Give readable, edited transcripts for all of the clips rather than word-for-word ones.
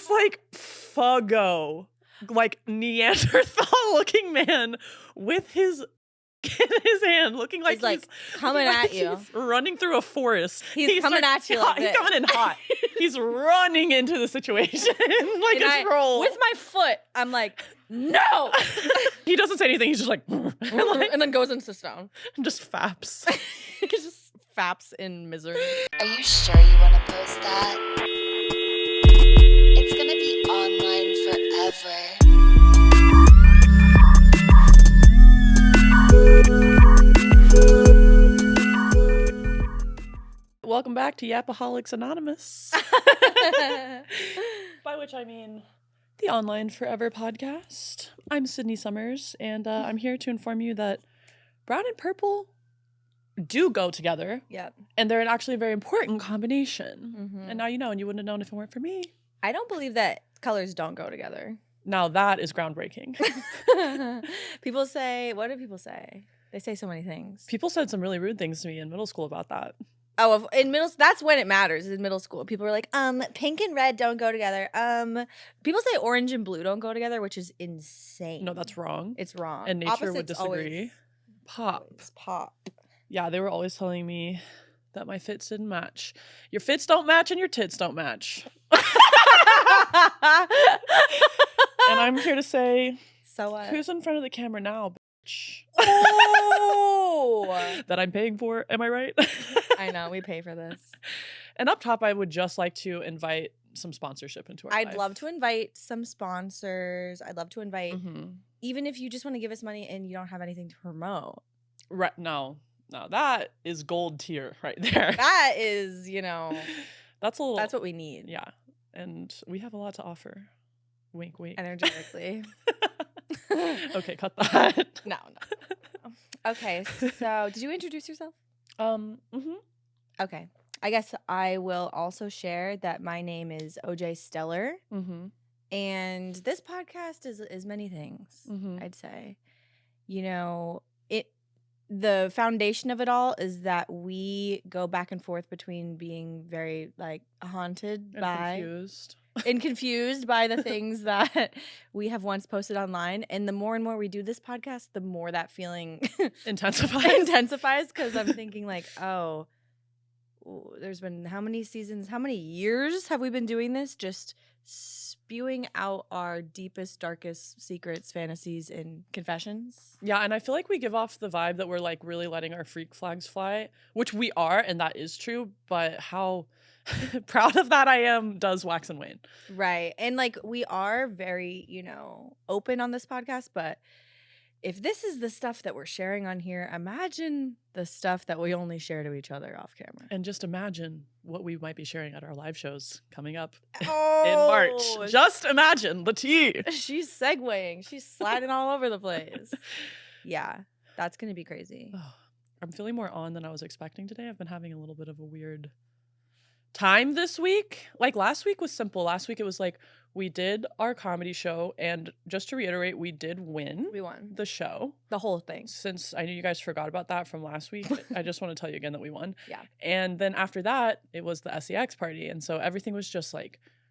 this like Fuggo, like Neanderthal looking man with his in his hand, looking like he's coming at you. He's running through a forest. He's coming at you like He's coming in hot. He's running into the situation like a troll. With my foot, I'm like, no. He doesn't say anything. He's just like, and then goes into stone. And just faps. He just faps in misery. Are you sure you want to post that? It's gonna be online forever. Welcome back to Yapaholics Anonymous. By which I mean the Online Forever podcast. I'm Sydney Summers, and I'm here to inform you that brown and purple do go together. Yep. And they're actually a very important combination. Mm-hmm. And now you know, and you wouldn't have known if it weren't for me. I don't believe that colors don't go together. Now that is groundbreaking. People say, what do people say? They say so many things. People said some really rude things to me in middle school about that. Oh, in middle, that's when it matters. In middle school, people are like, pink and red don't go together. People say orange and blue don't go together, which is insane. No, that's wrong. It's wrong. And nature Opposites would disagree. Pop. Yeah, they were always telling me that my fits didn't match. Your fits don't match and your tits don't match. And I'm here to say, so what? Who's in front of the camera now, bitch? Oh! That I'm paying for, am I right? I know, we pay for this. And up top, I would just like to invite some sponsorship into our life. I'd love to invite some sponsors. I'd love to invite, even if you just want to give us money and you don't have anything to promote. Right, no, that is gold tier right there. That is, That's what we need. Yeah, and we have a lot to offer. Wink, wink. Energetically. Okay, cut that. No. Okay, so did you introduce yourself? Okay. I guess I will also share that my name is OJ Stellar. And this podcast is many things, I'd say. The foundation of it all is that we go back and forth between being very haunted and confused by the things that we have once posted online. And the more and more we do this podcast, the more that feeling intensifies because I'm thinking there's been how many seasons, how many years have we been doing this? Just spewing out our deepest, darkest secrets, fantasies, and confessions. Yeah, and I feel like we give off the vibe that we're really letting our freak flags fly, which we are, and that is true, but how proud of that I am does wax and wane. Right. And we are very, open on this podcast, but if this is the stuff that we're sharing on here, imagine the stuff that we only share to each other off camera. And just imagine what we might be sharing at our live shows coming up in Oh, March. Just imagine the tea. She's segueing. She's sliding all over the place. Yeah, that's going to be crazy. Oh, I'm feeling more on than I was expecting today. I've been having a little bit of a weird time this week. Last week was simple. Last week it was we did our comedy show, and just to reiterate, we did win. We won the show, the whole thing. Since I knew you guys forgot about that from last week, I just want to tell you again that we won. Yeah. And then after that, it was the SEX party, and so everything was just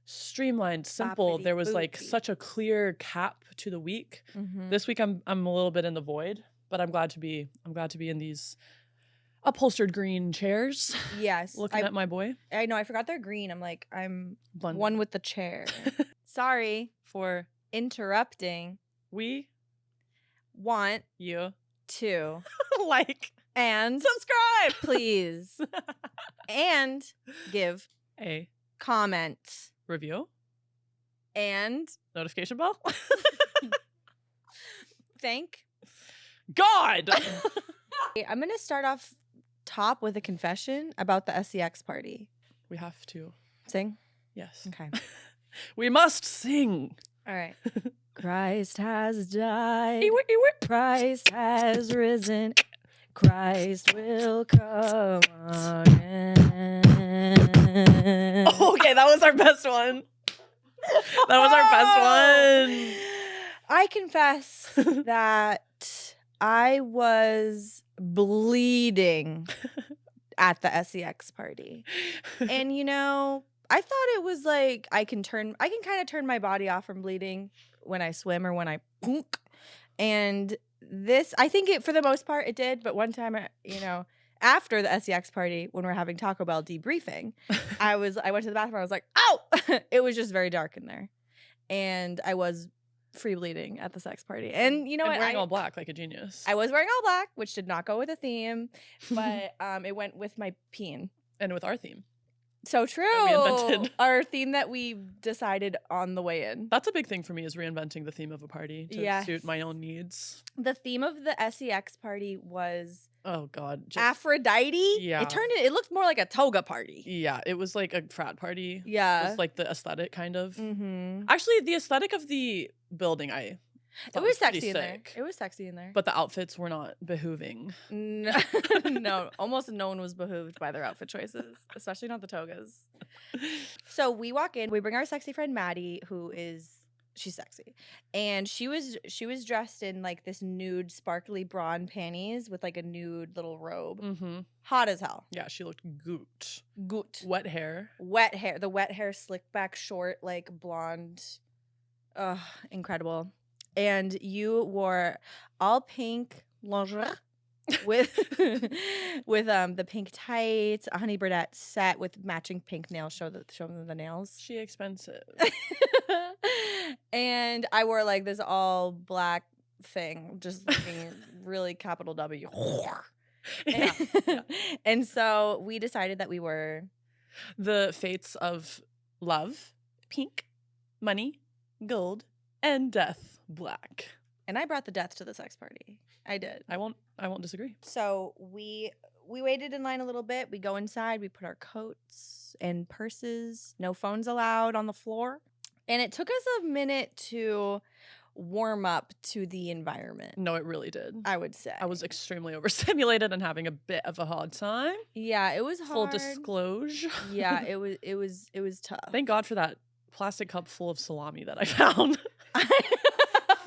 streamlined, simple. There was such a clear cap to the week. This week I'm a little bit in the void, but I'm glad to be in these upholstered green chairs. Yes. Looking at my boy. I know, I forgot they're green. I'm one with the chair. Sorry for interrupting. We want you to and subscribe, please. And give a comment, review, and notification bell. Thank God. I'm going to start off top with a confession about the SEX party. We have to sing? Yes. Okay. We must sing. All right. Christ has died. Christ has risen. Christ will come again. Okay, that was our best one. That was our best one. I confess that I was bleeding at the SEX party. And I thought it was like I can kind of turn my body off from bleeding when I swim or when I punk. And this, I think it, for the most part, it did. But one time, after the SEX party, when we're having Taco Bell debriefing, I went to the bathroom. I was like, "Ow!" It was just very dark in there, and I was free bleeding at the sex party. And you know what? Wearing all black like a genius. I was wearing all black, which did not go with the theme, but it went with my peen and with our theme. So true. We invented our theme that we decided on the way in. That's a big thing for me, is reinventing the theme of a party to suit my own needs. The theme of the SEX party was Aphrodite. Yeah. It looked more like a toga party. Yeah, it was like a frat party. Yeah. It was like the aesthetic kind of. Mm-hmm. Actually, the aesthetic of the building, it was sexy in there. It was sexy in there. But the outfits were not behooving. No, almost no one was behooved by their outfit choices, especially not the togas. So we walk in, we bring our sexy friend Maddie, she's sexy. And she was dressed in like this nude sparkly bra and panties with like a nude little robe. Mm-hmm. Hot as hell. Yeah, she looked goot. Wet hair. The wet hair slicked back short, like blonde. Ugh, incredible. And you wore all pink lingerie with the pink tights, a honey birdette set with matching pink nails. Show them the nails. She expensive. And I wore like this all black thing, just looking really capital W. Yeah. And so we decided that we were the fates of love, pink, money, gold, and death, black. And I brought the death to the sex party. I did. I won't disagree. So we waited in line a little bit. We go inside. We put our coats and purses. No phones allowed on the floor. And it took us a minute to warm up to the environment. No, it really did. I would say. I was extremely overstimulated and having a bit of a hard time. Yeah, it was hard. Full disclosure. Yeah, it was tough. Thank God for that plastic cup full of salami that I found.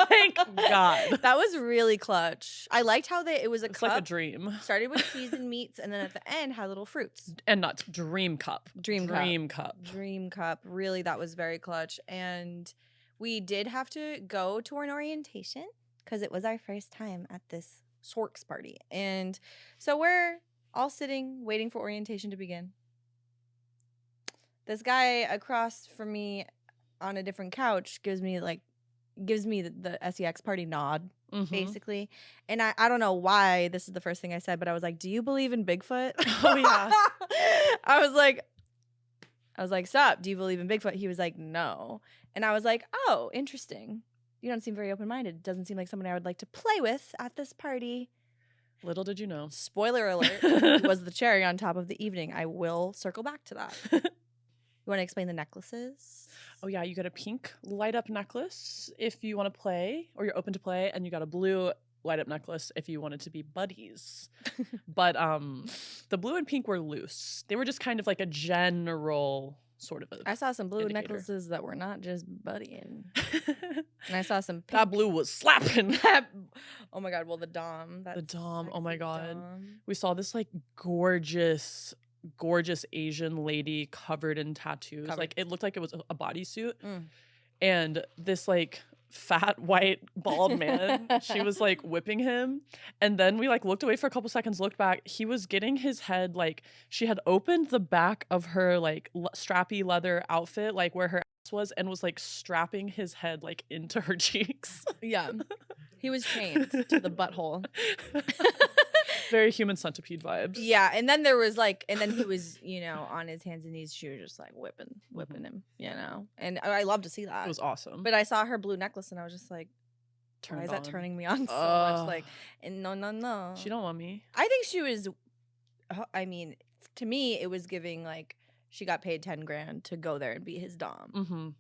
Thank God. That was really clutch. I liked how it was it's cup. Like a dream. Started with cheese and meats, and then at the end had little fruits. And nuts. Dream cup. Dream cup. Really, that was very clutch. And we did have to go to an orientation because it was our first time at this Sorks party. And so we're all sitting, waiting for orientation to begin. This guy across from me on a different couch gives me the SEX party nod, basically. And I don't know why this is the first thing I said, but I was like, "Do you believe in Bigfoot?" Oh yeah. I was like, "Sup, do you believe in Bigfoot?" He was like, "No." And I was like, "Oh, interesting. You don't seem very open-minded. Doesn't seem like someone I would like to play with at this party." Little did you know. Spoiler alert, was the cherry on top of the evening. I will circle back to that. You want to explain the necklaces? Oh, yeah. You get a pink light-up necklace if you want to play, or you're open to play, and you got a blue light-up necklace if you wanted to be buddies. But the blue and pink were loose. They were just kind of like a general sort of I saw some blue indicator. necklaces that were not just buddying. And I saw some pink. That blue was slapping. Oh, my God. Well, the Dom. The Dom. Oh, my God. Dom. We saw this, like, gorgeous Asian lady covered in tattoos. Like, it looked like it was a bodysuit. And this, like, fat white bald man, she was like whipping him, and then we like looked away for a couple seconds, looked back, he was getting his head, like, she had opened the back of her like strappy leather outfit, like where her ass was, and was like strapping his head like into her cheeks. Yeah, he was chained to the butthole. Very Human Centipede vibes. Yeah, and then there was like, and then he was, on his hands and knees. She was just like whipping him, And I love to see that. It was awesome. But I saw her blue necklace, and I was just like, why is that turning me on so much? Like, and no. She don't want me. I think she was. I mean, to me, it was giving like she got paid $10,000 to go there and be his dom,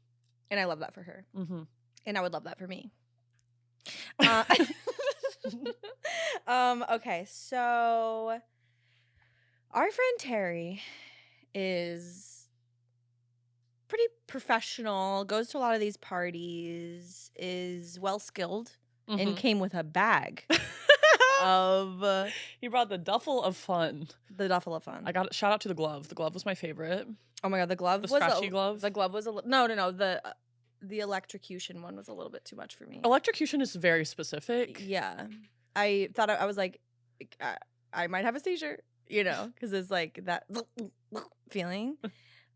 and I love that for her, and I would love that for me. Okay, so our friend Terry is pretty professional, goes to a lot of these parties, is well skilled, and came with a bag he brought the duffel of fun. The duffel of fun. I got shout out to the glove. The glove was my favorite. Oh my god, the glove The was scratchy glove? The glove was no. The electrocution one was a little bit too much for me. Electrocution is very specific. Yeah. I thought I was like, I might have a seizure, you know, because it's like that feeling.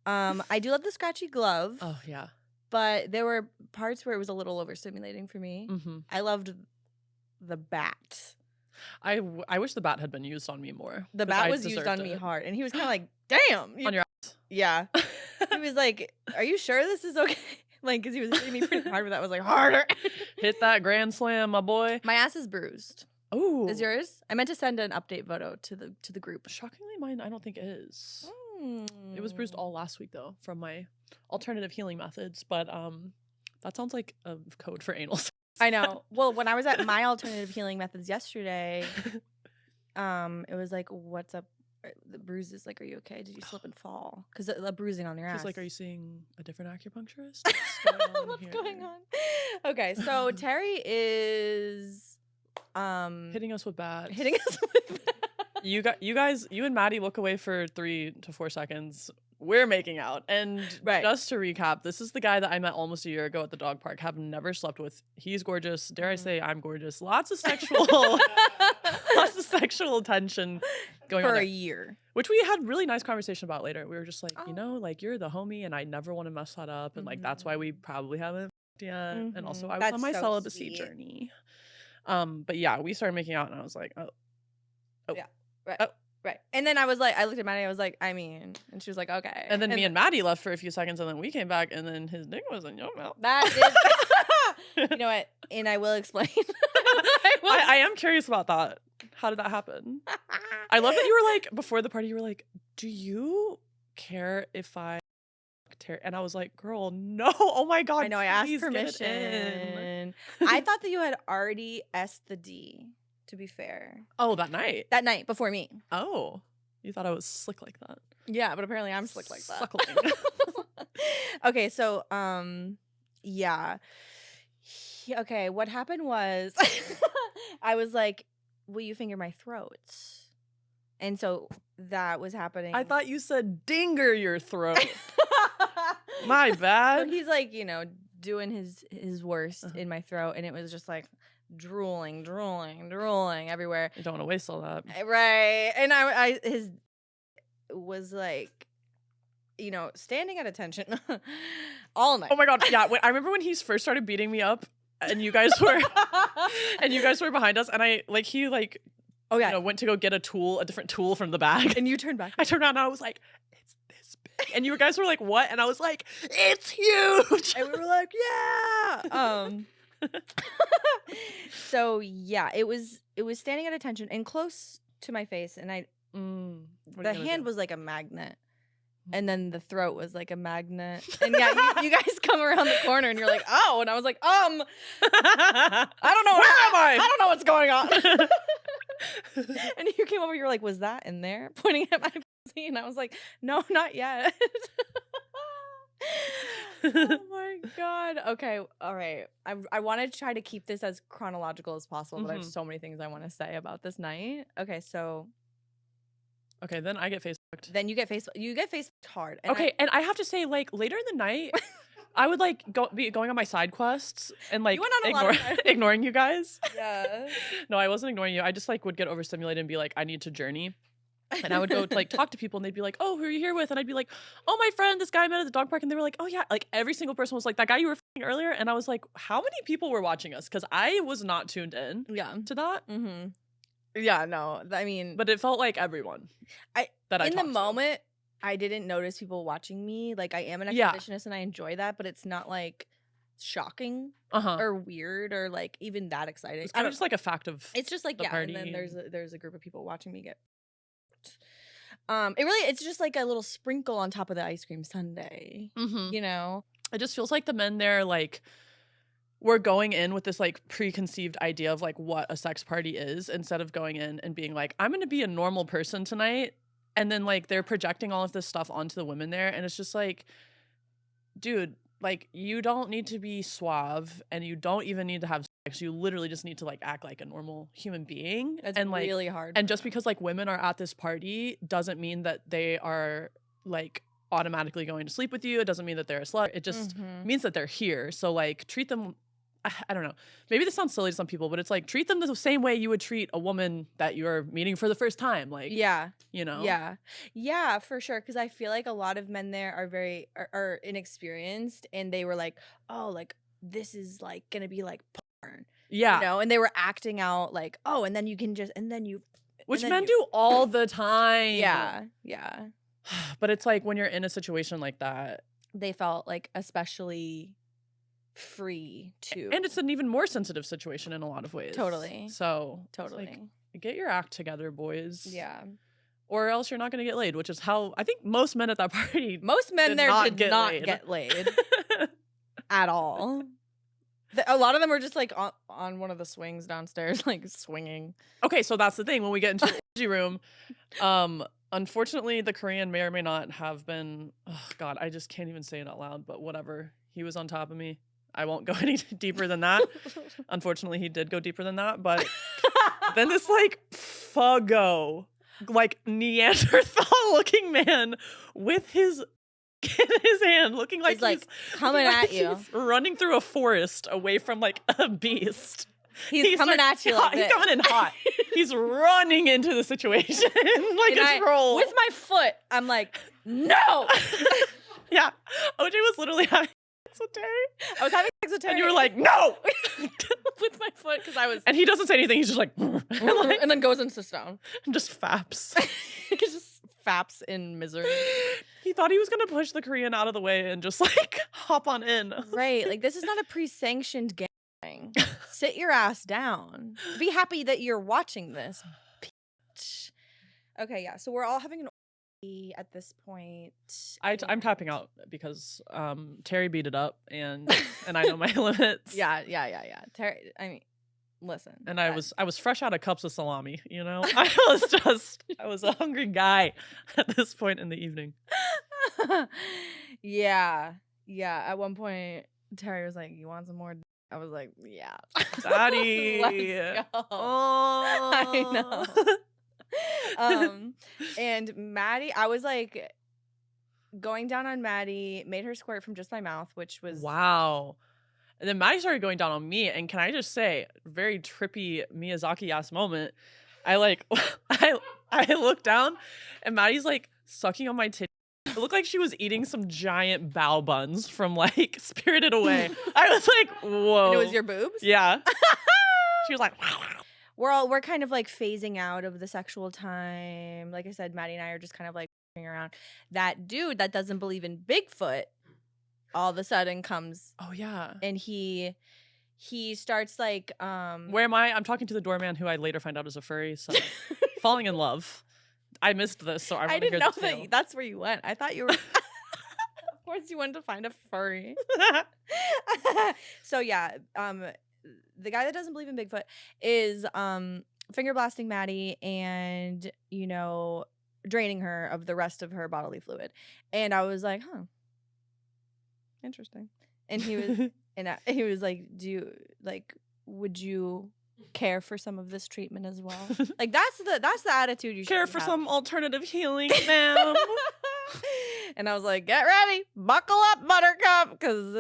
I do love the scratchy glove. Oh, yeah. But there were parts where it was a little overstimulating for me. Mm-hmm. I loved the bat. I wish the bat had been used on me more. The bat was used on me hard. And he was kind of like, damn. On your ass? Yeah. He was like, are you sure this is okay? Like, because he was hitting me pretty hard, but that was like, harder. Hit that grand slam, my boy. My ass is bruised. Oh. Is yours? I meant to send an update photo to the group. Shockingly, mine I don't think is. It was bruised all last week, though, from my alternative healing methods. But that sounds like a code for anal sex. I know. Well, when I was at my alternative healing methods yesterday, it was like, what's up? The bruises, like, are you okay? Did you slip and fall? Because the bruising on your ass. She's like, are you seeing a different acupuncturist? What's going on? Okay, so Terry is hitting us with bats. Hitting us with bats. You and Maddie look away for 3 to 4 seconds. We're making out. And just to recap, this is the guy that I met almost a year ago at the dog park, have never slept with. He's gorgeous. Dare I say I'm gorgeous. Lots of sexual tension going on for there. A year. Which we had really nice conversation about later. We were just like, you know, like, you're the homie and I never want to mess that up. And like, that's why we probably haven't yet. And also I was on my celibacy journey. But yeah, we started making out and I was like, oh. Yeah. Right. Oh. Right. And then I was like, I looked at Maddie, I was like, I mean, and she was like, okay. And then me and Maddie left for a few seconds and then we came back and then his dick was in your mouth. That is, you know what? And I will explain. I am curious about that. How did that happen? I love that you were like, before the party, you were like, do you care if I tear? And I was like, girl, no. Oh my God. I know, I asked permission. I thought that you had already S'd the D. To be fair. Oh, that night? That night before me. Oh. You thought I was slick like that. Yeah, but apparently I'm slick like that. Suckling. Okay, so yeah. Okay, what happened was I was like, will you finger my throat? And so that was happening. I thought you said dinger your throat. My bad. So he's like, you know, doing his worst in my throat, and it was just like drooling everywhere. You don't want to waste all that. Right. And I his was like, you know, standing at attention all night. Oh my God. Yeah. I remember when he first started beating me up and you guys were behind us and he oh yeah, went to go get a different tool from the bag. And you turned back. I turned around and I was like, it's this big. And you guys were like, what? And I was like, it's huge. And we were like, yeah. So yeah, it was standing at attention and close to my face, and the hand was like a magnet, and then the throat was like a magnet, and yeah, you guys come around the corner and you're like, oh, and I was like, I don't know, where am I? I don't know what's going on. And you came over, you're like, was that in there? Pointing at my pussy, and I was like, no, not yet. Oh my God. Okay. All right. I want to try to keep this as chronological as possible, but I have so many things I want to say about this night. Okay. So. Okay. Then I get Facebooked. Then you get Facebooked hard. And and I have to say, like, later in the night, I would like be going on my side quests and like ignoring you guys. Yeah. No, I wasn't ignoring you. I just like would get overstimulated and be like, I need to journey. And I would go to like talk to people and they'd be like, oh, who are you here with? And I'd be like, oh, my friend, this guy I met at the dog park. And they were like, oh yeah. Like every single person was like, that guy you were f***ing earlier. And I was like, how many people were watching us? Because I was not tuned in to that. Mm-hmm. Yeah, no. I mean. But it felt like everyone. In the moment, I didn't notice people watching me. Like I am an exhibitionist and I enjoy that. But it's not like shocking or weird or like even that exciting. It's kind of just like a fact of it's just like, the party. And then there's a group of people watching me get it's just like a little sprinkle on top of the ice cream sundae. You know, it just feels like the men there like we're going in with this like preconceived idea of like what a sex party is instead of going in and being like, I'm gonna be a normal person tonight, and then like they're projecting all of this stuff onto the women there, and it's just like, dude, like you don't need to be suave and you don't even need to have sex. You literally just need to like act like a normal human being. That's and like really hard. And just because like women are at this party doesn't mean that they are like automatically going to sleep with you. It doesn't mean that they're a slut. It just means that they're here. So like treat them, I don't know. Maybe this sounds silly to some people, but it's like treat them the same way you would treat a woman that you're meeting for the first time. Like, you know? Yeah, for sure. Because I feel like a lot of men there are inexperienced, and they were like, oh, like this is like gonna be like porn. Yeah. You know, and they were acting out like, oh, and then you can just, which men do all the time. Yeah. But it's like when you're in a situation like that, they felt like especially free to. And it's an even more sensitive situation in a lot of ways. Totally. So totally. Like, get your act together, boys. Yeah. Or else you're not going to get laid, which is how I think most men at that party. Most men there did not get laid at all. A lot of them were just like on one of the swings downstairs, like swinging. Okay, so that's the thing. When we get into the orgy room, unfortunately, the Korean may or may not have been. Oh God, I just can't even say it out loud. But whatever, he was on top of me. I won't go any deeper than that. Unfortunately, he did go deeper than that. But then this like fuggo, like Neanderthal-looking man with his in his hand, looking like he's coming at you. He's running through a forest away from like a beast. He's coming at you like he's coming in hot. He's running into the situation like a troll. With my foot, I'm like, no! Yeah. OJ was literally having sex with Terry. I was having sex with Terry. And you were like, no! With my foot, because I was... And he doesn't say anything. He's just like... and then goes and sits down. And just faps. He just faps in misery. He thought he was going to push the Korean out of the way and just like hop on in. Right. Like, this is not a pre-sanctioned gang. Sit your ass down. Be happy that you're watching this. Bitch. Okay, yeah. So we're all having an orgy at this point. I'm tapping out because Terry beat it up and I know my limits. Yeah. Terry, I mean, listen. And I was fresh out of cups of salami, you know? I was a hungry guy at this point in the evening. Yeah. At one point, Terry was like, "You want some more?" I was like, "Yeah, Daddy, let's go." Oh, I know. And Maddie, I was like going down on Maddie, made her squirt from just my mouth, which was wow. And then Maddie started going down on me, and can I just say, very trippy Miyazaki-ass moment. I looked down, and Maddie's like sucking on my titty. It looked like she was eating some giant bao buns from like Spirited Away. I was like, whoa. And it was your boobs? Yeah. She was like, we're kind of like phasing out of the sexual time. Like I said, Maddie and I are just kind of like around. That dude that doesn't believe in Bigfoot all of a sudden comes. Oh yeah. And he starts like where am I? I'm talking to the doorman who I later find out is a furry, so falling in love. I missed this, so I didn't know that that's where you went. I thought you were. Of course, you went to find a furry. So yeah, the guy that doesn't believe in Bigfoot is finger blasting Maddie and draining her of the rest of her bodily fluid. And I was like, huh, interesting. And he was like, would you care for some of this treatment as well? Like that's the attitude you should care for have. Some alternative healing, ma'am. And I was like, get ready, buckle up, Buttercup, because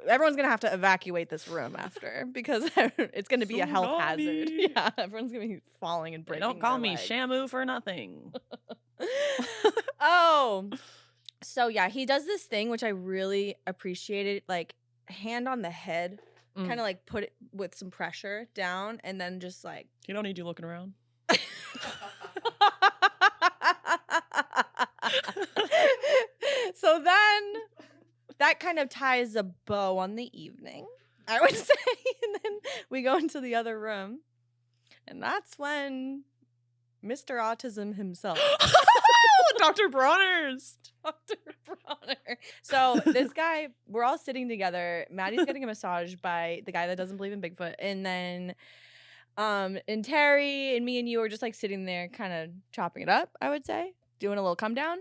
everyone's gonna have to evacuate this room after, because it's gonna be a health hazard. Yeah, everyone's gonna be falling and breaking. They don't call me legs. Shamu for nothing. Oh, so yeah, he does this thing which I really appreciated, like hand on the head. Kind of like put it with some pressure down, and then just like... You don't need you looking around. So then that kind of ties a bow on the evening, I would say. And then we go into the other room, and that's when Mr. Autism himself... Dr. Bronner's. Dr. Bronner. So this guy, we're all sitting together. Maddie's getting a massage by the guy that doesn't believe in Bigfoot. And then and Terry and me and you are just like sitting there kind of chopping it up, I would say. Doing a little come down.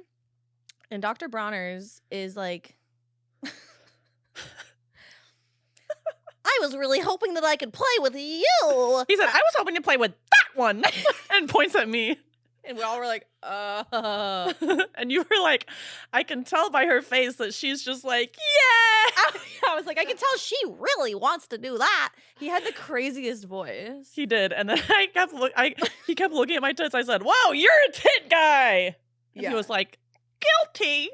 And Dr. Bronner's is like, I was really hoping that I could play with you. He said, I was hoping to play with that one. And points at me. And we all were like, And you were like, I can tell by her face that she's just like, yeah. I was like, I can tell she really wants to do that. He had the craziest voice. He did. And then he kept looking at my tits. I said, whoa, you're a tit guy. And he was like, guilty.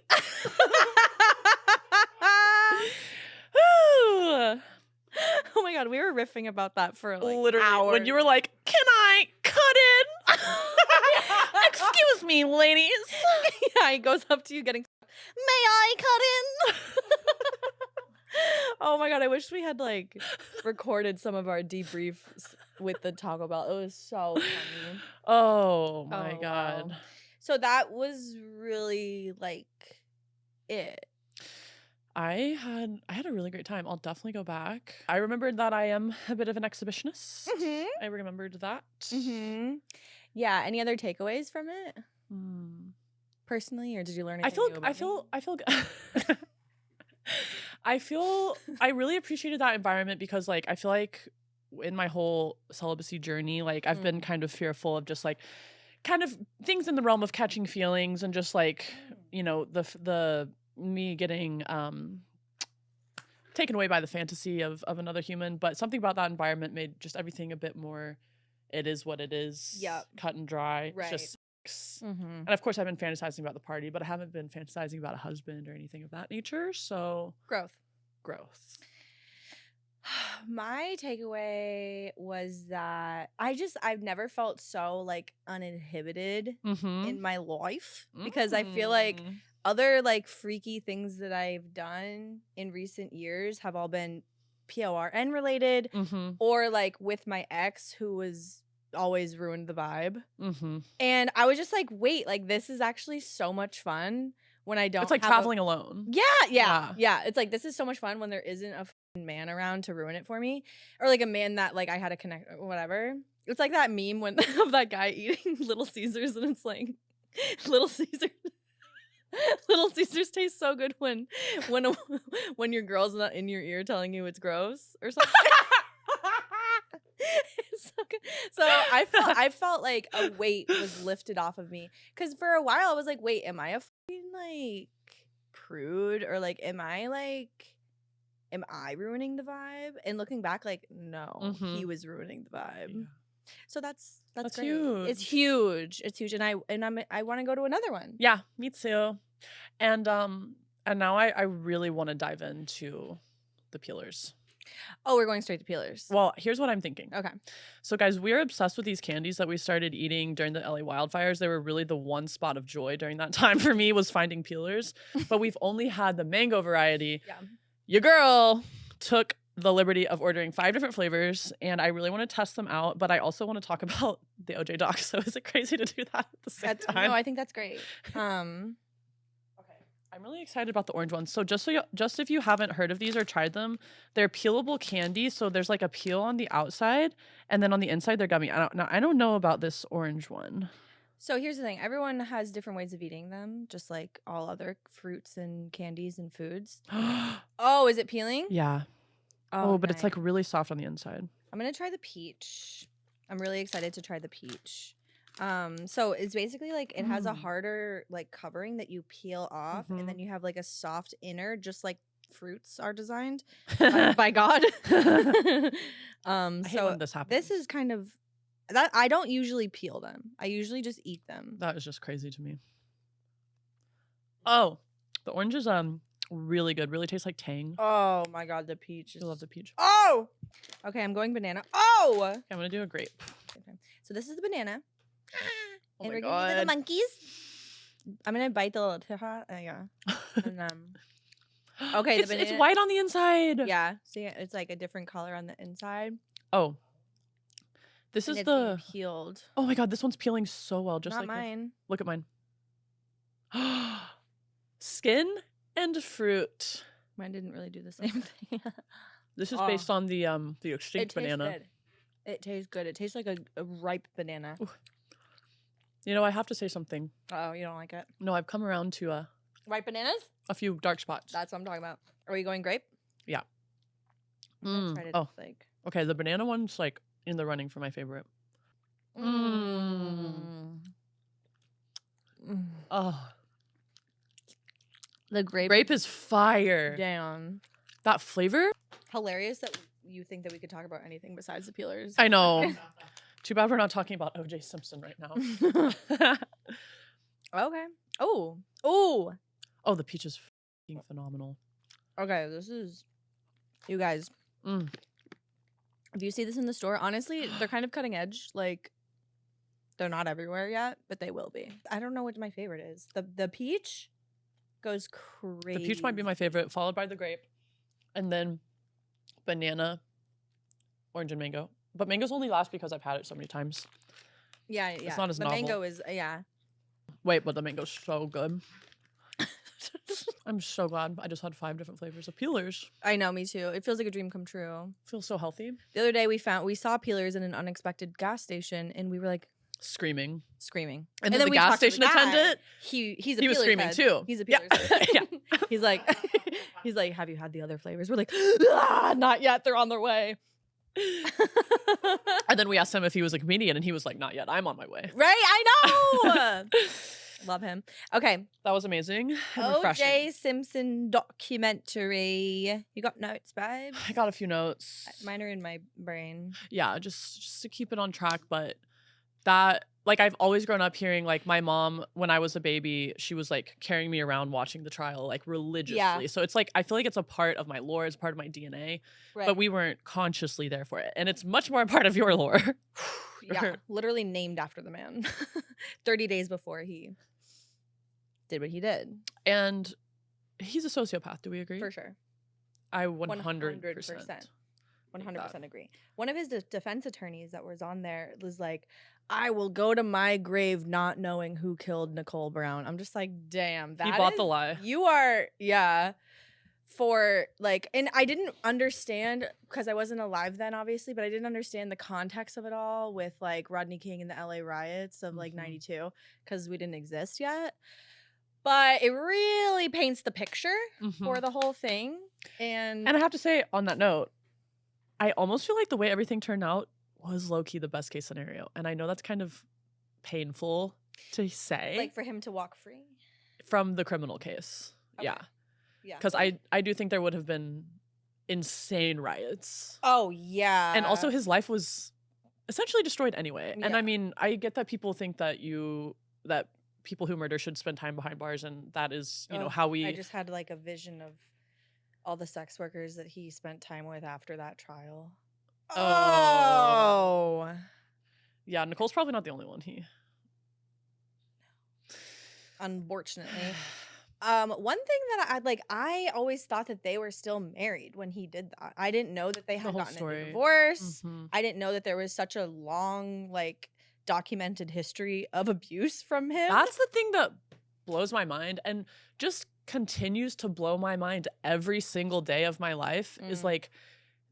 Oh my God, we were riffing about that for like literally hours. When you were like, can I cut in? Excuse me, ladies. Yeah, he goes up to you getting, may I cut in? Oh my God, I wish we had like recorded some of our debriefs with the Taco Bell. It was so funny. Oh my God. Wow. So that was really like it. I had a really great time. I'll definitely go back. I remembered that I am a bit of an exhibitionist. Mm-hmm. I remembered that. Mm-hmm. Yeah. Any other takeaways from it? Personally, or did you learn anything new about I really appreciated that environment because like I feel like in my whole celibacy journey, like I've been kind of fearful of just like kind of things in the realm of catching feelings and just like, you know, the me getting taken away by the fantasy of another human. But something about that environment made just everything a bit more, it is what it is. Yep. Cut and dry. Right. Just and of course I've been fantasizing about the party, but I haven't been fantasizing about a husband or anything of that nature. So growth. My takeaway was that I've never felt so like uninhibited in my life because I feel like other like freaky things that I've done in recent years have all been PORN related or like with my ex who was always ruined the vibe. And I was just like, wait, like this is actually so much fun when I don't. It's like traveling alone. Yeah. It's like this is so much fun when there isn't a man around to ruin it for me, or like a man that like I had to connect or whatever. It's like that meme of that guy eating Little Caesars and it's like Little Caesars taste so good when your girl's not in your ear telling you it's gross or something. It's so good. So I felt like a weight was lifted off of me because for a while I was like, wait, am I a fucking like prude or like am I ruining the vibe? And looking back, like no, he was ruining the vibe. Yeah. So that's great. Huge. It's huge. It's huge, and I want to go to another one. Yeah, me too. And now I really want to dive into the Peelerz. Oh, we're going straight to Peelerz. Well, here's what I'm thinking. Okay. So guys, we're obsessed with these candies that we started eating during the LA wildfires. They were really the one spot of joy during that time for me was finding Peelerz. But we've only had the mango variety. Yeah. Your girl took the liberty of ordering 5 different flavors, and I really want to test them out, but I also want to talk about the OJ doc. So is it crazy to do that at the same time? No, I think that's great. I'm really excited about the orange ones. So just if you haven't heard of these or tried them, they're peelable candy. So there's like a peel on the outside, and then on the inside they're gummy. I don't know about this orange one. So here's the thing. Everyone has different ways of eating them, just like all other fruits and candies and foods. Oh, is it peeling? Yeah. Oh, but nice. It's like really soft on the inside. I'm going to try the peach. I'm really excited to try the peach. So it's basically like it has a harder like covering that you peel off, and then you have like a soft inner, just like fruits are designed by God. I hate when this happens. This is kind of that I don't usually peel them. I usually just eat them. That is just crazy to me. Oh, the orange is really good. Really tastes like tang. Oh my God, the peach. I love the peach. Oh, okay. I'm going banana. Oh, okay, I'm gonna do a grape. Okay. So this is the banana. Oh and my we're God. gonna do the monkeys. I'm gonna bite the little yeah. And, okay, the banana. It's white on the inside. Yeah, see, it's like a different color on the inside. Oh, this is the peeled. Oh my God, this one's peeling so well. Just not like mine. Look at mine. Skin and fruit. Mine didn't really do the same thing. This is based on the extinct banana. Good. It tastes good. It tastes like a ripe banana. Ooh. You know, I have to say something. Oh, you don't like it? No, I've come around to ripe bananas? A few dark spots. That's what I'm talking about. Are we going grape? Yeah. Try to like. Okay, the banana one's like in the running for my favorite. Oh, the grape is fire. Damn. That flavor? Hilarious that you think that we could talk about anything besides the Peelerz. I know. Too bad we're not talking about OJ Simpson right now. Okay. Oh, the peach is fucking phenomenal. okay, this is... You guys. If you see this in the store, honestly, they're kind of cutting edge. Like, they're not everywhere yet, but they will be. I don't know what my favorite is. The peach goes crazy. The peach might be my favorite, followed by the grape. And then banana, orange, and mango. But mango's only last because I've had it so many times. Yeah. It's not as the novel. mango is, Wait, but the mango's so good. I'm so glad I just had 5 different flavors of Peelerz. I know, me too. It feels like a dream come true. Feels so healthy. The other day we saw Peelerz in an unexpected gas station, and we were like screaming. And then the gas station attendant, he was Peelerz screaming head. Too. He's a Peelerz head. Yeah. He's like, have you had the other flavors? We're like, not yet. They're on their way. And then we asked him if he was a comedian, and he was like, not yet. I'm on my way. Right? I know. Love him. Okay. That was amazing. And refreshing. OJ Simpson documentary. You got notes, babe? I got a few notes. Mine are in my brain. Yeah, just to keep it on track. But that, like, I've always grown up hearing, like, my mom, when I was a baby, she was, like, carrying me around watching the trial, like, religiously. Yeah. So it's, like, I feel like it's a part of my lore, it's part of my DNA. Right. But we weren't consciously there for it. And it's much more a part of your lore. Yeah, literally named after the man. 30 days before he did what he did. And he's a sociopath, do we agree? For sure. I 100%. 100% agree. One of his defense attorneys that was on there was like, I will go to my grave not knowing who killed Nicole Brown. I'm just like, damn. He bought the lie. You are, yeah. For like, and I didn't understand, because I wasn't alive then, obviously, but I didn't understand the context of it all with like Rodney King and the LA riots of like 92, because we didn't exist yet. But it really paints the picture for the whole thing. And I have to say, on that note, I almost feel like the way everything turned out was low-key the best case scenario. And I know that's kind of painful to say. Like for him to walk free? From the criminal case. Okay. Yeah. Yeah. Because I do think there would have been insane riots. Oh, yeah. And also his life was essentially destroyed anyway. Yeah. And I mean, I get that people think that people who murder should spend time behind bars, and that is, you know, how we... I just had like a vision of all the sex workers that he spent time with after that trial. Oh. Yeah, Nicole's probably not the only one. Unfortunately. One thing that I always thought that they were still married when he did that. I didn't know that they had gotten a divorce. I didn't know that there was such a long, like, documented history of abuse from him. That's the thing that blows my mind, and just continues to blow my mind every single day of my life is like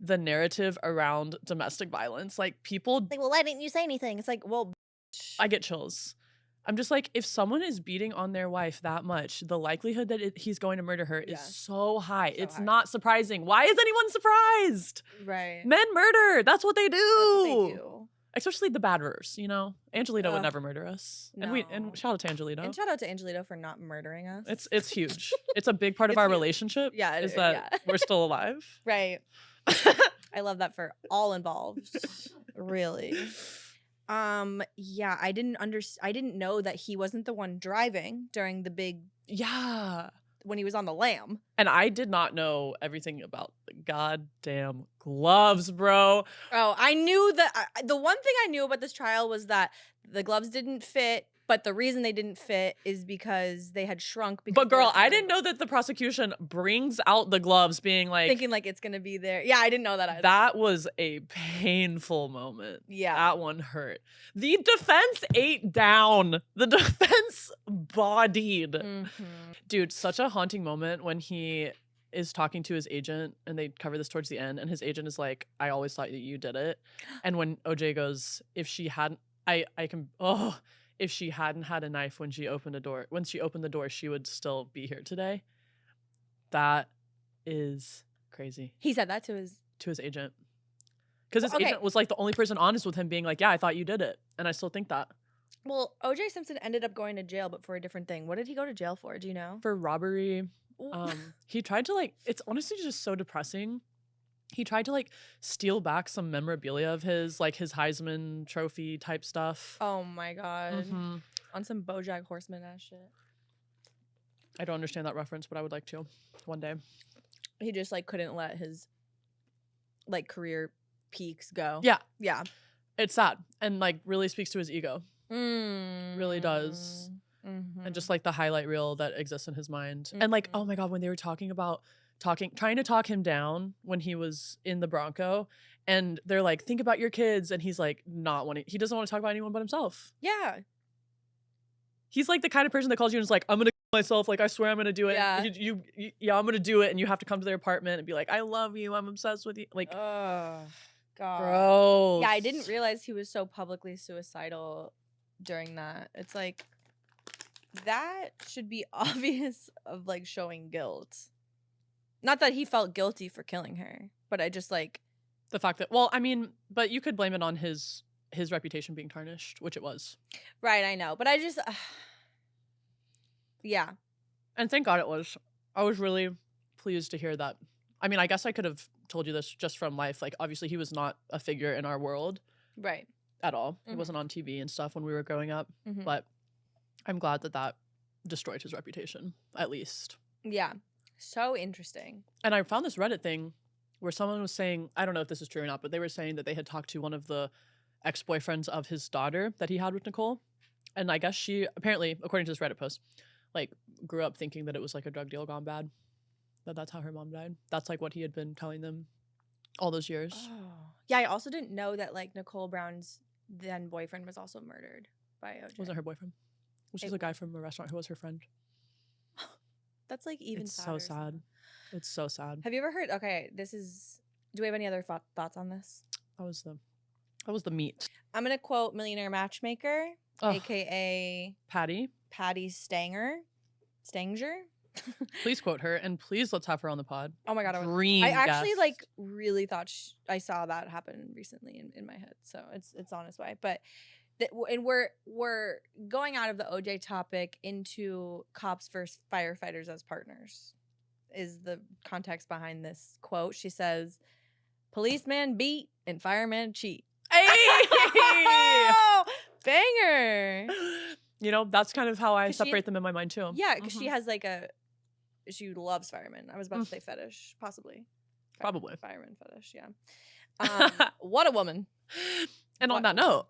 the narrative around domestic violence. Like, people like, well, why didn't you say anything? It's like, well, I get chills. I'm just like, if someone is beating on their wife that much, the likelihood that he's going to murder her is so high. It's not surprising. Why is anyone surprised? Right. Men murder. That's what they do. That's what they do. Especially the badderers, you know? Angelito would never murder us. No. And shout out to Angelito. And shout out to Angelito for not murdering us. It's huge. It's a big part of our relationship. Yeah. Is that we're still alive. Right. I love that for all involved. Really. Yeah, I didn't know that he wasn't the one driving during the big when he was on the lam. And I did not know everything about the goddamn gloves, bro. Oh, I knew that the one thing I knew about this trial was that the gloves didn't fit, but the reason they didn't fit is because they had shrunk. But girl, I didn't know that the prosecution brings out the gloves being like... thinking like it's going to be there. Yeah, I didn't know that either. That was a painful moment. Yeah. That one hurt. The defense ate down. The defense bodied. Dude, such a haunting moment when he is talking to his agent, and they cover this towards the end, and his agent is like, I always thought that you did it. And when OJ goes, if she hadn't... if she hadn't had a knife when she opened the door, she would still be here today. That is crazy. He said that to his agent. Because his agent was like the only person honest with him, being like, yeah, I thought you did it. And I still think that. Well, OJ Simpson ended up going to jail, but for a different thing. What did he go to jail for? Do you know? For robbery. He tried to like, it's honestly just so depressing. He tried to like steal back some memorabilia of his, like his Heisman Trophy type stuff. Oh my God. On some BoJack Horseman ass shit. I don't understand that reference, but I would like to one day. He just like couldn't let his like career peaks go. Yeah. Yeah. It's sad and like really speaks to his ego. Really does. And just like the highlight reel that exists in his mind. And like, oh my God, when they were talking about trying to talk him down when he was in the Bronco, and they're like, think about your kids, and he's like he doesn't want to talk about anyone but himself. Yeah. He's like the kind of person that calls you and is like, I'm gonna kill myself, like I swear I'm gonna do it. Yeah. Yeah, I'm gonna do it, and you have to come to their apartment and be like, I love you, I'm obsessed with you. Like, God. Gross. Yeah, I didn't realize he was so publicly suicidal during that. It's like, that should be obvious of like showing guilt. Not that he felt guilty for killing her, but I just like the fact that, well, I mean, but you could blame it on his reputation being tarnished, which it was. Right, I know, but I just yeah. And thank God it was. I was really pleased to hear that. I mean, I guess I could have told you this just from life. Like, obviously he was not a figure in our world. Right. At all. He wasn't on TV and stuff when we were growing up, but I'm glad that destroyed his reputation, at least. Yeah. So interesting. And I found this Reddit thing where someone was saying, I don't know if this is true or not, but they were saying that they had talked to one of the ex-boyfriends of his daughter that he had with Nicole. And I guess she, apparently, according to this Reddit post, like grew up thinking that it was like a drug deal gone bad. That's how her mom died. That's like what he had been telling them all those years. Oh. Yeah, I also didn't know that like Nicole Brown's then boyfriend was also murdered by OJ. Wasn't her boyfriend. It was just a guy from a restaurant who was her friend. That's like even It's so sad. It's so sad. Have you ever heard, okay, do we have any other thoughts on this? That was the meat. I'm going to quote Millionaire Matchmaker, aka Patty Stanger. Please quote her, and please let's have her on the pod. Oh my God. I actually like really thought I saw that happen recently in my head. So it's on its way. But and we're going out of the OJ topic into cops versus firefighters as partners is the context behind this quote. She says, policeman beat and fireman cheat. Hey! Oh, banger. You know, that's kind of how I separate them in my mind too. Yeah, because she has like she loves firemen. I was about to say fetish, possibly. Probably. Fireman fetish, yeah. What a woman. And on that note,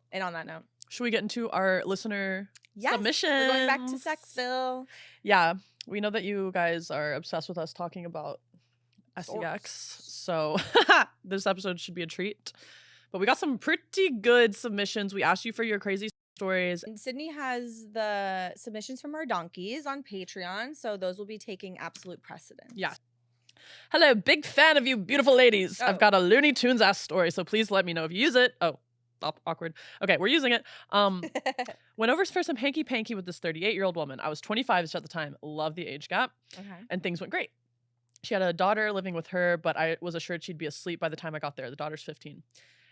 should we get into our listener submissions? We're going back to Sexville. Yeah, we know that you guys are obsessed with us talking about SEX, so this episode should be a treat. But we got some pretty good submissions. We asked you for your crazy stories. And Sydney has the submissions from our donkeys on Patreon, so those will be taking absolute precedence. Yeah. Hello, big fan of you beautiful ladies. I've got a Looney Tunes ass story, so please let me know if you use it. Oh, awkward. Okay, we're using it. Went over for some hanky-panky with this 38-year-old woman. I was 25 at the time. Loved the age gap. Okay. And things went great. She had a daughter living with her, but I was assured she'd be asleep by the time I got there. The daughter's 15.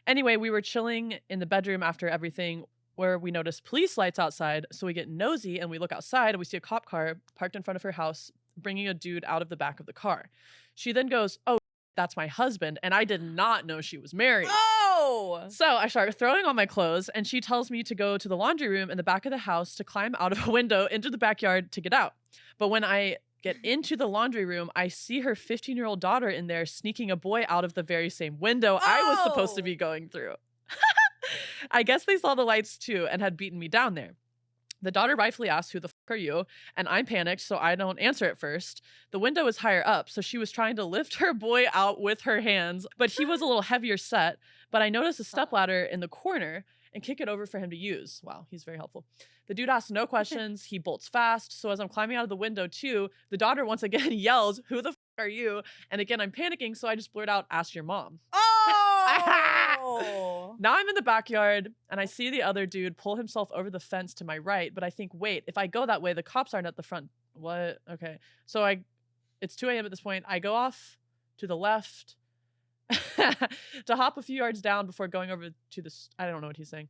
Anyway, we were chilling in the bedroom after everything where we noticed police lights outside. So we get nosy and we look outside and we see a cop car parked in front of her house, bringing a dude out of the back of the car. She then goes, oh, that's my husband. And I did not know she was married. Oh! So I start throwing on my clothes and she tells me to go to the laundry room in the back of the house to climb out of a window into the backyard to get out. But when I get into the laundry room, I see her 15-year-old daughter in there sneaking a boy out of the very same window I was supposed to be going through. I guess they saw the lights too and had beaten me down there. The daughter rightfully asked, who the fuck are you? And I'm panicked, so I don't answer at first. The window is higher up, so she was trying to lift her boy out with her hands, but he was a little heavier set. But I noticed a stepladder in the corner and kick it over for him to use. Wow, he's very helpful. The dude asks no questions. He bolts fast. So as I'm climbing out of the window too, the daughter once again yells, who the fuck are you? And again, I'm panicking, so I just blurt out, ask your mom. Oh! Now I'm in the backyard and I see the other dude pull himself over the fence to my right, but I think, wait, if I go that way, the cops aren't at the front. What? Okay. So it's 2 a.m. at this point. I go off to the left to hop a few yards down before going over to this. I don't know what he's saying.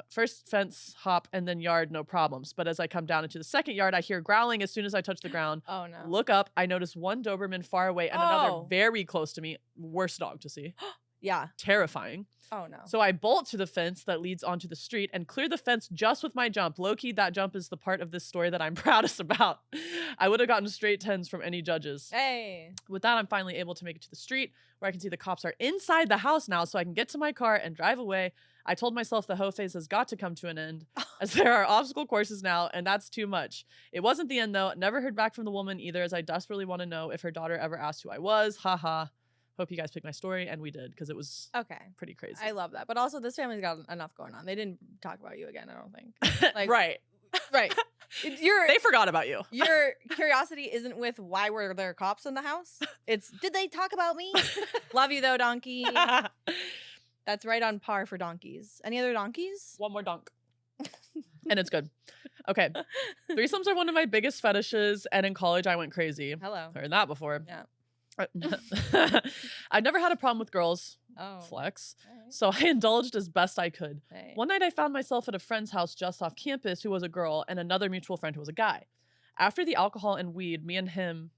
First fence hop and then yard, no problems. But as I come down into the second yard, I hear growling as soon as I touch the ground. Oh no. Look up, I notice one Doberman far away and another very close to me. Worst dog to see. Yeah. Terrifying. Oh no. So I bolt to the fence that leads onto the street and clear the fence just with my jump. Low-key, that jump is the part of this story that I'm proudest about. I would have gotten straight 10s from any judges. Hey. With that, I'm finally able to make it to the street where I can see the cops are inside the house now, so I can get to my car and drive away. I told myself the hoe phase has got to come to an end, as there are obstacle courses now, and that's too much. It wasn't the end, though. Never heard back from the woman either, as I desperately want to know if her daughter ever asked who I was. Haha. Hope you guys picked my story, and we did, because it was pretty crazy. I love that. But also, this family's got enough going on. They didn't talk about you again, I don't think. Like, right. They forgot about you. Your curiosity isn't with why were there cops in the house? It's, did they talk about me? Love you, though, donkey. That's right on par for donkeys. Any other donkeys? One more donk. And it's good. Okay. Threesomes are one of my biggest fetishes, and in college I went crazy. Hello. Heard that before. Yeah. I'd never had a problem with girls. Flex. Right. So I indulged as best I could. Hey. One night I found myself at a friend's house just off campus who was a girl and another mutual friend who was a guy. After the alcohol and weed, me and him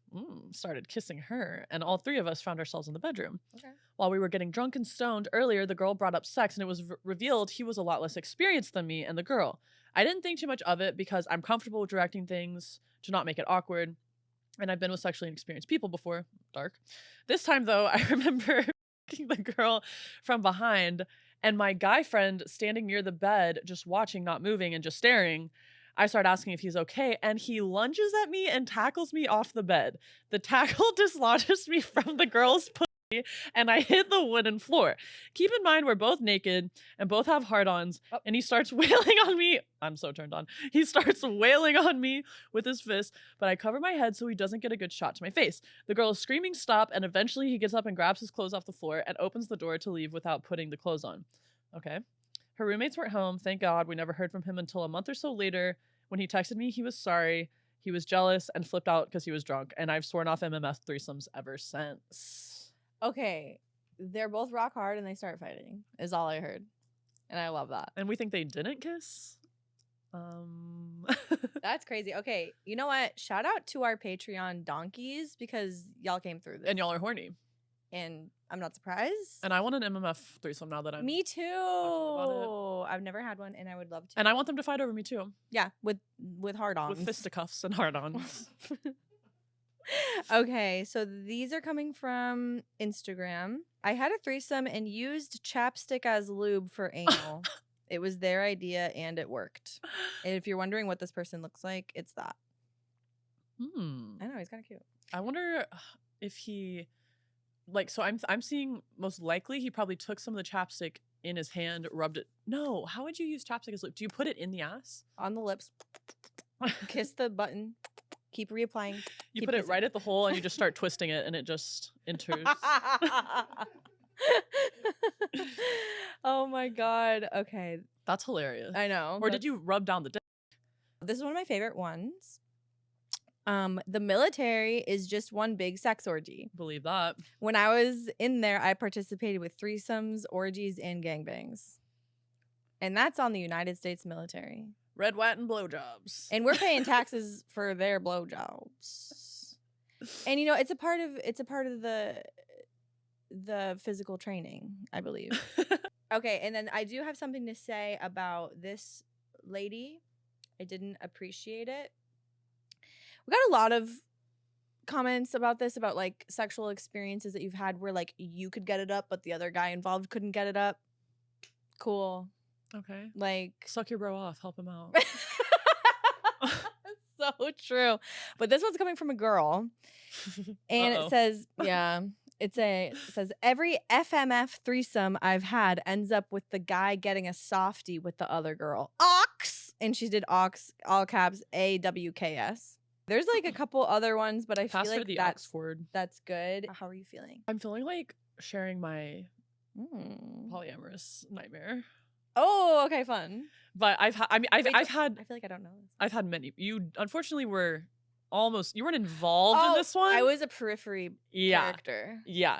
started kissing her, and all three of us found ourselves in the bedroom. Okay. While we were getting drunk and stoned earlier, the girl brought up sex, and it was revealed he was a lot less experienced than me and the girl. I didn't think too much of it because I'm comfortable with directing things to not make it awkward, and I've been with sexually inexperienced people before. Dark. This time, though, I remember the girl from behind, and my guy friend standing near the bed, just watching, not moving, and just staring. I start asking if he's okay, and he lunges at me and tackles me off the bed. The tackle dislodges me from the girl's pussy, and I hit the wooden floor. Keep in mind, we're both naked and both have hard-ons, and he starts wailing on me. I'm so turned on. He starts wailing on me with his fist, but I cover my head so he doesn't get a good shot to my face. The girl is screaming stop, and eventually he gets up and grabs his clothes off the floor and opens the door to leave without putting the clothes on. Okay. Her roommates weren't home. Thank God. We never heard from him until a month or so later. When he texted me, he was sorry. He was jealous and flipped out because he was drunk. And I've sworn off MMF threesomes ever since. Okay. They're both rock hard and they start fighting, is all I heard. And I love that. And we think they didn't kiss? That's crazy. Okay. You know what? Shout out to our Patreon donkeys because y'all came through this. And y'all are horny. And I'm not surprised. And I want an MMF threesome now that I'm Me too. I've never had one and I would love to. And I want them to fight over me too. Yeah, with hard-ons. With fisticuffs and hard-ons. Okay, so these are coming from Instagram. I had a threesome and used chapstick as lube for anal. It was their idea and it worked. And if you're wondering what this person looks like, it's that. I know, he's kind of cute. I wonder if he... Like, so I'm seeing most likely he probably took some of the chapstick in his hand, rubbed it. No, how would you use chapstick as lip? Do you put it in the ass? On the lips. Kiss the button. Keep reapplying. You put it right at the hole and you just start twisting it and it just enters. Oh my God. Okay. That's hilarious. I know. Or did you rub down the dick? This is one of my favorite ones. The military is just one big sex orgy. Believe that. When I was in there, I participated with threesomes, orgies, and gangbangs. And that's on the United States military. Red, white, and blowjobs. And we're paying taxes for their blowjobs. And you know, it's a part of the physical training, I believe. Okay, and then I do have something to say about this lady. I didn't appreciate it. We got a lot of comments about this, about like sexual experiences that you've had where like you could get it up, but the other guy involved couldn't get it up. Cool. Okay. Like, suck your bro off. Help him out. So true. But this one's coming from a girl. And it says, it says, every FMF threesome I've had ends up with the guy getting a softie with the other girl. Ox! And she did ox, all caps, AWKS. There's like a couple other ones, but I feel like that's good. How are you feeling? I'm feeling like sharing my polyamorous nightmare. Oh, okay, fun. But I've had. I feel like I don't know this. I've had many. You unfortunately were weren't involved in this one. I was a periphery character. Yeah.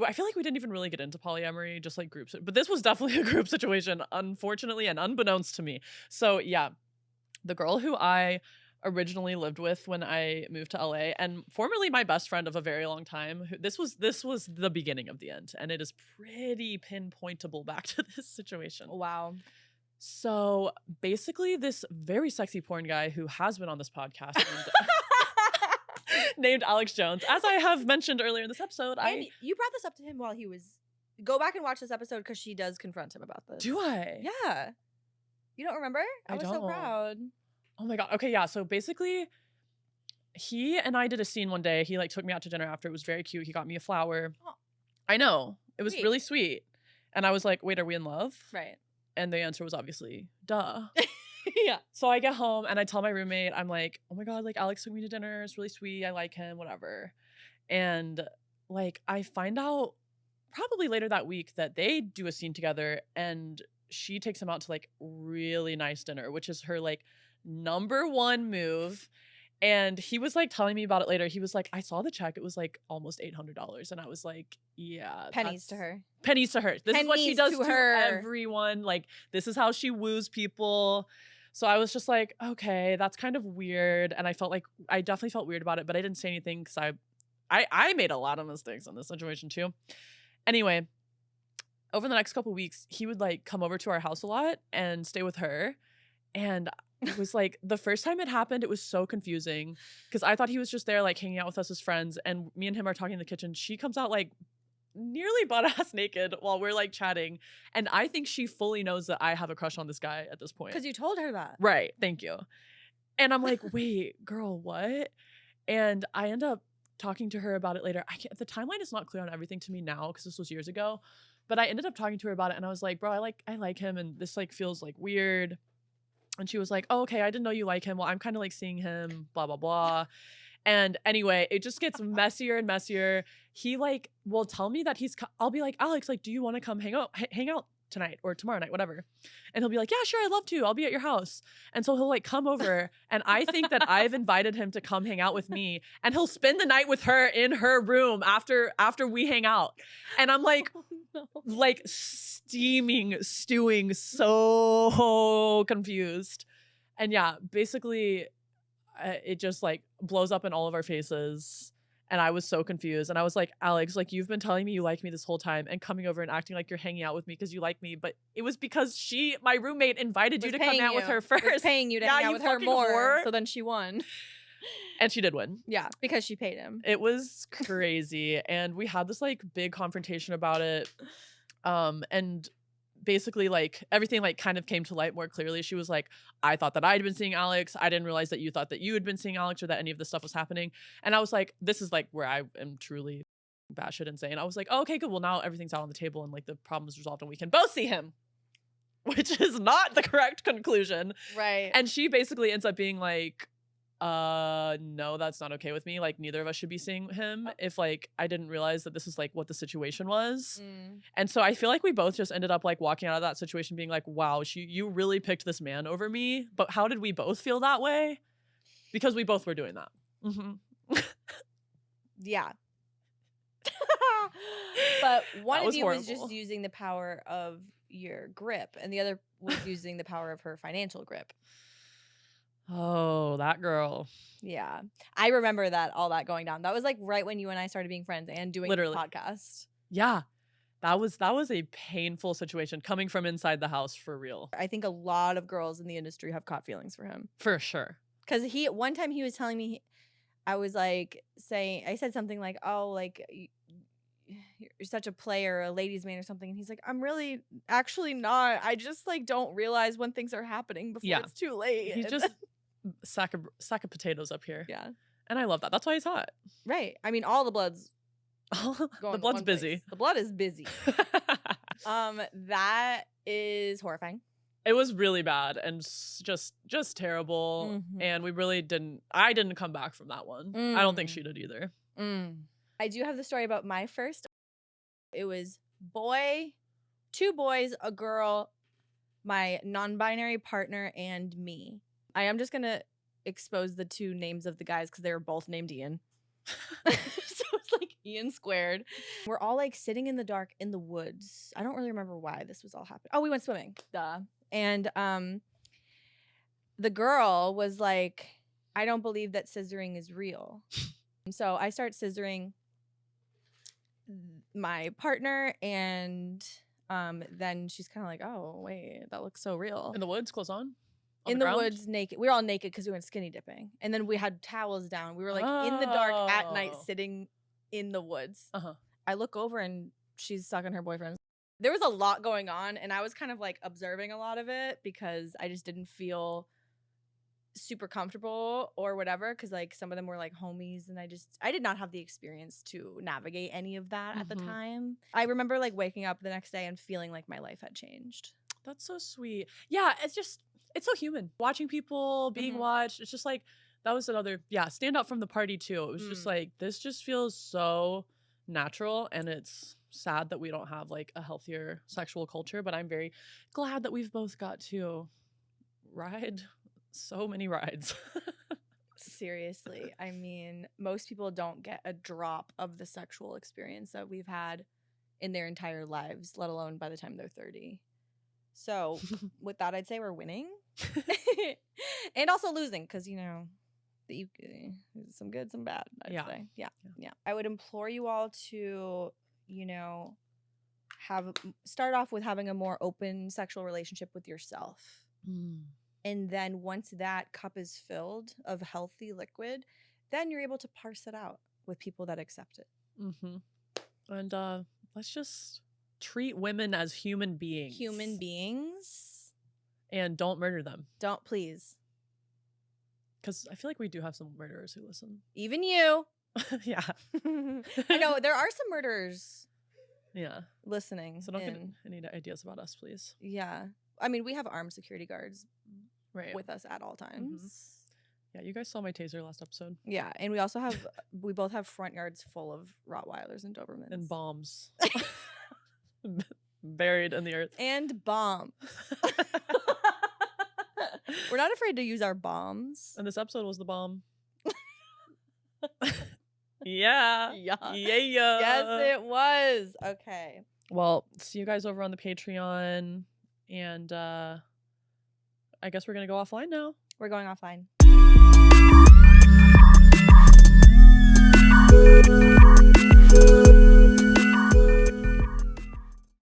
I feel like we didn't even really get into polyamory, just like groups. But this was definitely a group situation, unfortunately, and unbeknownst to me. So yeah, the girl who I originally lived with when I moved to LA, and formerly my best friend of a very long time. This was the beginning of the end, and it is pretty pinpointable back to this situation. Wow. So basically, this very sexy porn guy who has been on this podcast named Alex Jones, as I have mentioned earlier in this episode. And you brought this up to him while he was. Go back and watch this episode because she does confront him about this. Do I? Yeah. You don't remember? I was so proud. Oh my God. Okay, yeah. So basically, he and I did a scene one day. He like took me out to dinner after. It was very cute. He got me a flower. Oh. I know. It was really sweet. And I was like, wait, are we in love? Right. And the answer was obviously, duh. Yeah. So I get home and I tell my roommate, I'm like, oh my God, like Alex took me to dinner. It's really sweet. I like him, whatever. And like, I find out probably later that week that they do a scene together and she takes him out to like really nice dinner, which is her like #1 move. And he was like telling me about it later. He was like, I saw the check. It was like almost $800. And I was like, yeah. Pennies to her. Pennies to her. This is what she does to everyone. Like, this is how she woos people. So I was just like, okay, that's kind of weird. And I definitely felt weird about it, but I didn't say anything because I made a lot of mistakes in this situation too. Anyway, over the next couple of weeks, he would like come over to our house a lot and stay with her. And it was like the first time it happened, it was so confusing because I thought he was just there like hanging out with us as friends, and me and him are talking in the kitchen. She comes out like nearly butt-ass naked while we're like chatting, and I think she fully knows that I have a crush on this guy at this point. Because you told her that. Right, thank you. And I'm like, wait, girl, what? And I end up talking to her about it later. The timeline is not clear on everything to me now because this was years ago, but I ended up talking to her about it, and I was like, bro, I like him, and this like feels like weird. And she was like, oh, okay, I didn't know you like him. Well, I'm kind of like seeing him, blah, blah, blah. And anyway, it just gets messier and messier. He like will tell me that I'll be like, Alex, like, do you want to come hang out tonight or tomorrow night, whatever. And he'll be like, yeah, sure, I'd love to. I'll be at your house. And so he'll like come over, and I think that I've invited him to come hang out with me, and he'll spend the night with her in her room after we hang out. And I'm like, like stewing, so confused. And yeah, basically it just like blows up in all of our faces. And I was so confused. And I was like, Alex, like, you've been telling me you like me this whole time and coming over and acting like you're hanging out with me because you like me. But it was because my roommate, invited you to come out with her first. Was paying you to hang out with her more. Whore. So then she won. And she did win. Yeah, because she paid him. It was crazy. And we had this like big confrontation about it. And basically like everything like kind of came to light more clearly. She was like, I thought that I'd been seeing Alex. I didn't realize that you thought that you had been seeing Alex or that any of this stuff was happening. And I was like, this is like where I am truly batshit insane. I was like, oh, okay, good. Well, now everything's out on the table and like the problem is resolved and we can both see him, which is not the correct conclusion. Right. And she basically ends up being like, no, that's not okay with me. Like, neither of us should be seeing him if like I didn't realize that this is like what the situation was. And so I feel like we both just ended up like walking out of that situation being like, wow, you really picked this man over me. But how did we both feel that way? Because we both were doing that. Yeah. But one of you horrible. was just using the power of your grip, and the other was using the power of her financial grip. Oh, that girl. Yeah. I remember all that going down. That was like right when you and I started being friends and doing this podcast. Yeah. That was a painful situation coming from inside the house, for real. I think a lot of girls in the industry have caught feelings for him. For sure. Because one time he was telling me, I said something like, oh, like, you're such a player, a ladies' man or something. And he's like, I'm really actually not. I just like don't realize when things are happening before it's too late. He's just sack of potatoes up here. Yeah. And I love that. That's why he's hot. Right. I mean, all the blood's the blood's busy. Place. The blood is busy. That is horrifying. It was really bad and just terrible. And we really I didn't come back from that one. I don't think she did either. I do have the story about my first. It was 2 boys, a girl, my non-binary partner, and me. I am just going to expose the two names of the guys because they were both named Ian. So it's like Ian squared. We're all like sitting in the dark in the woods. I don't really remember why this was all happening. Oh, we went swimming. Duh. And the girl was like, I don't believe that scissoring is real. So I start scissoring my partner, and then she's kind of like, oh, wait, that looks so real. In the woods, clothes on? In the woods, naked. We were all naked because we went skinny dipping. And then we had towels down. We were like in the dark at night sitting in the woods. I look over and she's sucking her boyfriend. There was a lot going on, and I was kind of like observing a lot of it because I just didn't feel super comfortable or whatever, because like some of them were like homies, and I did not have the experience to navigate any of that at the time. I remember like waking up the next day and feeling like my life had changed. That's so sweet. Yeah, it's so human. Watching people being watched, it's just like, that was another, stand out from the party too. It was just like, this just feels so natural, and it's sad that we don't have like a healthier sexual culture, but I'm very glad that we've both got to ride so many rides. Seriously. I mean, most people don't get a drop of the sexual experience that we've had in their entire lives, let alone by the time they're 30. So with that, I'd say we're winning. And also losing, because, you know, some good, some bad, I'd say. Yeah. I would implore you all to, you know, start off with having a more open sexual relationship with yourself. And then once that cup is filled of healthy liquid, then you're able to parse it out with people that accept it. And let's just treat women as human beings. Human beings. And don't murder them. Don't, please. Because I feel like we do have some murderers who listen. Even you. Yeah. I know, there are some murderers listening. So don't get any ideas about us, please. Yeah. I mean, we have armed security guards with us at all times. Yeah, you guys saw my taser last episode. Yeah, and we both have front yards full of Rottweilers and Dobermans. And bombs. Buried in the earth. And bombs. We're not afraid to use our bombs. And this episode was the bomb. Yeah. Yes, it was. Okay. Well, see you guys over on the Patreon. And I guess we're going to go offline now. We're going offline.